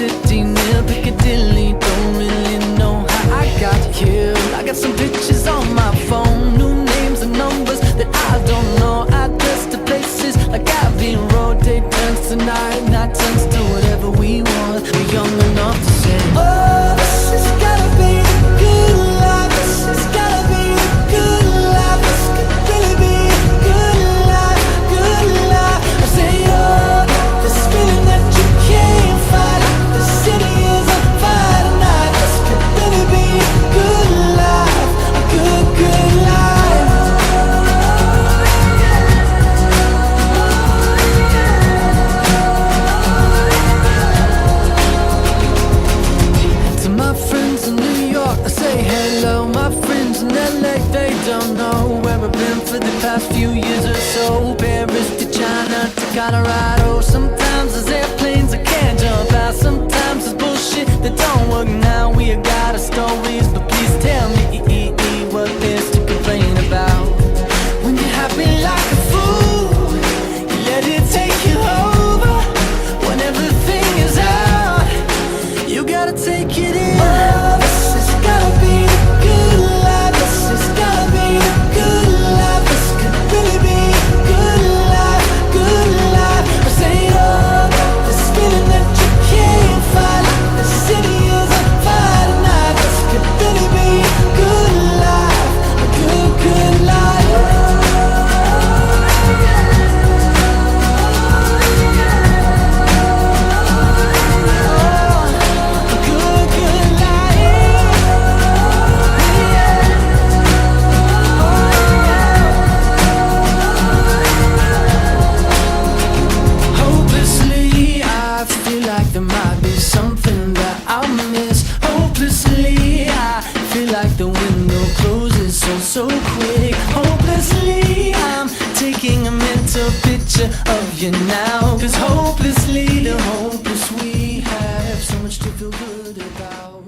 city near Piccadilly. Don't really know how I got here. I got some pictures on my phone, new names and numbers that I don't know. Address to places like Abbey Road. Day turns to night, night turns to whatever we want. We're young enough to say, oh, this has gotta be the good life. This has gotta be the good life. This could really be the good life, good life. I say, oh, this feeling that you can't fight. The city is on fire tonight. This could really be a good life, a good, good life. To my friends in New York, I say hello. My friends in LA, they don't know where I've been for the past few years or so. Paris to China to Colorado. Sometimes there's airplanes I can't jump out. Sometimes there's bullshit that don't work now. We got our stories, but please tell me what there's to complain about. When you're happy like a fool, you let it take you over. When everything is out, you gotta take it in. Oh, this has gotta be the good life. This has gotta be the good life. This could really be a good life, good life. I say, oh, this feeling that you can't fight. The city is on fire tonight. This could really be a good life, a good, good life. A good, good life. Hopelessly, I feel like there might be something that I'll miss. Hopelessly, I feel like the window closes so quick. Hopelessly, I'm taking a mental picture of you now. 'Cause hopelessly, the hopeless we have so much to feel good about.